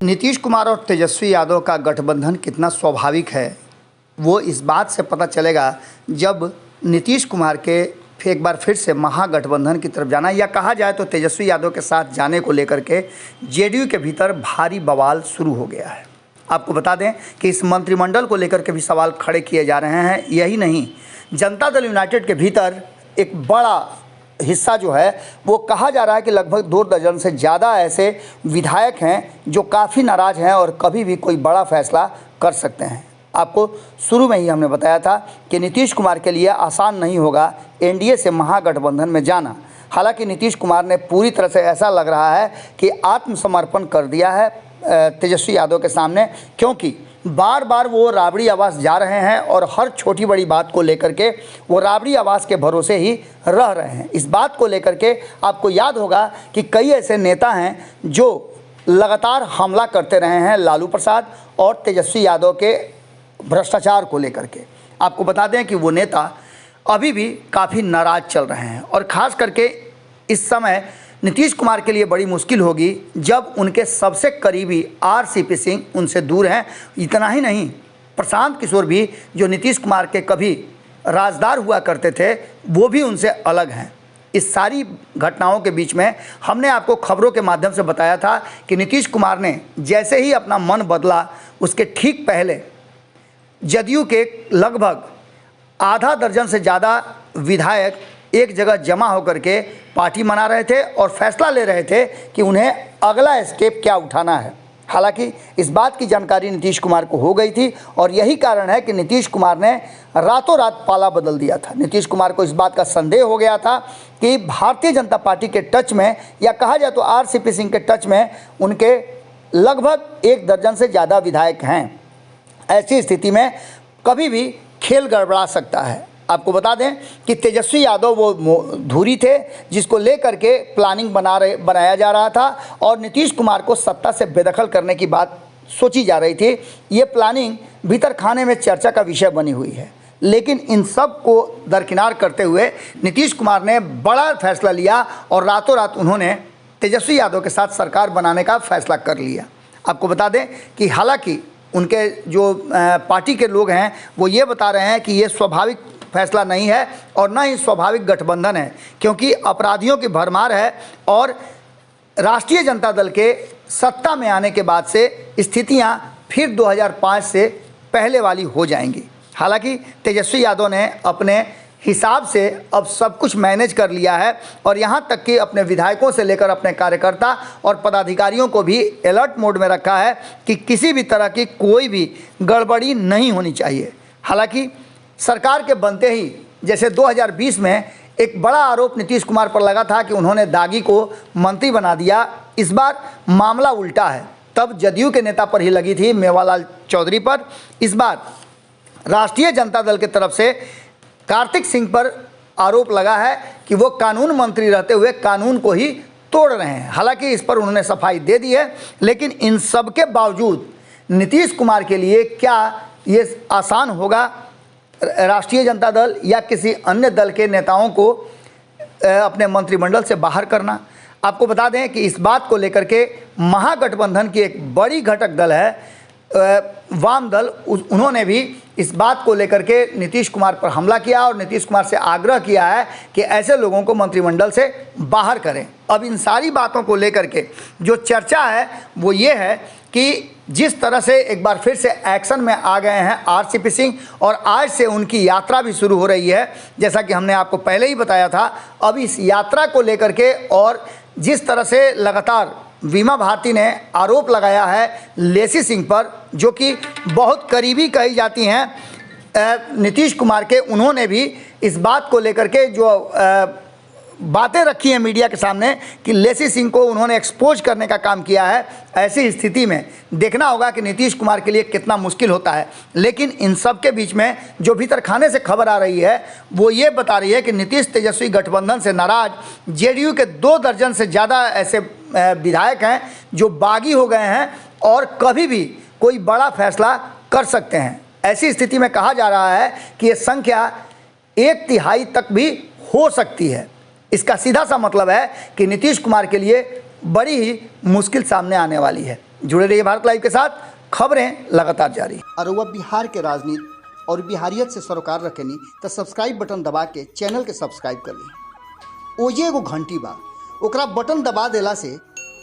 नीतीश कुमार और तेजस्वी यादव का गठबंधन कितना स्वाभाविक है वो इस बात से पता चलेगा जब नीतीश कुमार के एक बार फिर से महागठबंधन की तरफ जाना, या कहा जाए तो तेजस्वी यादव के साथ जाने को लेकर के जेडीयू के भीतर भारी बवाल शुरू हो गया है। आपको बता दें कि इस मंत्रिमंडल को लेकर के भी सवाल खड़े किए जा रहे हैं। यही नहीं, जनता दल यूनाइटेड के भीतर एक बड़ा हिस्सा जो है वो कहा जा रहा है कि लगभग 2 दर्जन से ज़्यादा ऐसे विधायक हैं जो काफ़ी नाराज़ हैं और कभी भी कोई बड़ा फैसला कर सकते हैं। आपको शुरू में ही हमने बताया था कि नीतीश कुमार के लिए आसान नहीं होगा एनडीए से महागठबंधन में जाना। हालांकि नीतीश कुमार ने पूरी तरह से ऐसा लग रहा है कि आत्मसमर्पण कर दिया है तेजस्वी यादव के सामने, क्योंकि बार बार वो राबड़ी आवास जा रहे हैं और हर छोटी बड़ी बात को लेकर के वो राबड़ी आवास के भरोसे ही रह रहे हैं। इस बात को लेकर के आपको याद होगा कि कई ऐसे नेता हैं जो लगातार हमला करते रहे हैं लालू प्रसाद और तेजस्वी यादव के भ्रष्टाचार को लेकर के। आपको बता दें कि वो नेता अभी भी काफ़ी नाराज़ चल रहे हैं और ख़ास करके इस समय नीतीश कुमार के लिए बड़ी मुश्किल होगी जब उनके सबसे करीबी आरसीपी सिंह उनसे दूर हैं। इतना ही नहीं, प्रशांत किशोर भी जो नीतीश कुमार के कभी राजदार हुआ करते थे वो भी उनसे अलग हैं। इस सारी घटनाओं के बीच में हमने आपको खबरों के माध्यम से बताया था कि नीतीश कुमार ने जैसे ही अपना मन बदला उसके ठीक पहले जदयू के लगभग आधा दर्जन से ज़्यादा विधायक एक जगह जमा होकर के पार्टी मना रहे थे और फैसला ले रहे थे कि उन्हें अगला स्टेप क्या उठाना है। हालांकि इस बात की जानकारी नीतीश कुमार को हो गई थी और यही कारण है कि नीतीश कुमार ने रातों रात पाला बदल दिया था। नीतीश कुमार को इस बात का संदेह हो गया था कि भारतीय जनता पार्टी के टच में, या कहा जाए तो आरसीपी सिंह के टच में उनके लगभग 1 दर्जन से ज़्यादा विधायक हैं। ऐसी स्थिति में कभी भी खेल गड़बड़ा सकता है। आपको बता दें कि तेजस्वी यादव वो धुरी थे जिसको लेकर के प्लानिंग बनाया जा रहा था और नीतीश कुमार को सत्ता से बेदखल करने की बात सोची जा रही थी। ये प्लानिंग भीतर खाने में चर्चा का विषय बनी हुई है, लेकिन इन सब को दरकिनार करते हुए नीतीश कुमार ने बड़ा फैसला लिया और रातों रात उन्होंने तेजस्वी यादव के साथ सरकार बनाने का फैसला कर लिया। आपको बता दें कि हालांकि उनके जो पार्टी के लोग हैं वो ये बता रहे हैं कि ये स्वाभाविक फैसला नहीं है और न ही स्वाभाविक गठबंधन है, क्योंकि अपराधियों की भरमार है और राष्ट्रीय जनता दल के सत्ता में आने के बाद से स्थितियां फिर 2005 से पहले वाली हो जाएंगी। हालांकि तेजस्वी यादव ने अपने हिसाब से अब सब कुछ मैनेज कर लिया है और यहाँ तक कि अपने विधायकों से लेकर अपने कार्यकर्ता और पदाधिकारियों को भी अलर्ट मोड में रखा है कि किसी भी तरह की कोई भी गड़बड़ी नहीं होनी चाहिए। हालांकि सरकार के बनते ही जैसे 2020 में एक बड़ा आरोप नीतीश कुमार पर लगा था कि उन्होंने दागी को मंत्री बना दिया, इस बार मामला उल्टा है। तब जदयू के नेता पर ही लगी थी, मेवालाल चौधरी पर। इस बार राष्ट्रीय जनता दल की तरफ से कार्तिक सिंह पर आरोप लगा है कि वो कानून मंत्री रहते हुए कानून को ही तोड़ रहे हैं। हालांकि इस पर उन्होंने सफाई दे दी है, लेकिन इन सब के बावजूद नीतीश कुमार के लिए क्या ये आसान होगा राष्ट्रीय जनता दल या किसी अन्य दल के नेताओं को अपने मंत्रिमंडल से बाहर करना? आपको बता दें कि इस बात को लेकर के महागठबंधन की एक बड़ी घटक दल है वाम दल, उन्होंने भी इस बात को लेकर के नीतीश कुमार पर हमला किया और नीतीश कुमार से आग्रह किया है कि ऐसे लोगों को मंत्रिमंडल से बाहर करें। अब इन सारी बातों को लेकर के जो चर्चा है वो ये है कि जिस तरह से एक बार फिर से एक्शन में आ गए हैं आरसीपी सिंह और आज से उनकी यात्रा भी शुरू हो रही है, जैसा कि हमने आपको पहले ही बताया था। अब इस यात्रा को लेकर के और जिस तरह से लगातार वीमा भारती ने आरोप लगाया है लेसी सिंह पर, जो कि बहुत करीबी कही जाती हैं नीतीश कुमार के, उन्होंने भी इस बात को लेकर के जो बातें रखी हैं मीडिया के सामने कि लेसी सिंह को उन्होंने एक्सपोज करने का काम किया है। ऐसी स्थिति में देखना होगा कि नीतीश कुमार के लिए कितना मुश्किल होता है। लेकिन इन सब के बीच में जो भीतर खाने से खबर आ रही है वो ये बता रही है कि नीतीश तेजस्वी गठबंधन से नाराज जेडीयू के 2 दर्जन से ज़्यादा ऐसे विधायक हैं जो बागी हो गए हैं और कभी भी कोई बड़ा फैसला कर सकते हैं। ऐसी स्थिति में कहा जा रहा है कि ये संख्या 1/3 तक भी हो सकती है। इसका सीधा सा मतलब है कि नीतीश कुमार के लिए बड़ी ही मुश्किल सामने आने वाली है। जुड़े रहिए भारत लाइव के साथ, खबरें लगातार जारी। और वह बिहार के राजनीति और बिहारियत से सरोकार रखेनी तो सब्सक्राइब बटन दबा के चैनल के सब्सक्राइब कर ली। ओजे एगो घंटी बा, ओकरा बटन दबा देला से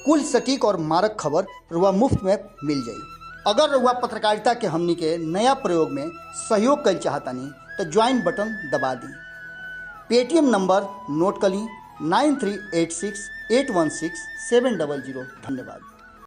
कुल सटीक और मारक खबर रुआ मुफ्त में मिल जाई। अगर रुआ पत्रकारिता के हमनी के नया प्रयोग में सहयोग कर चाहतानी तो ज्वाइन बटन दबा दी। पेटीएम नंबर नोट कर ली 9386816700। धन्यवाद।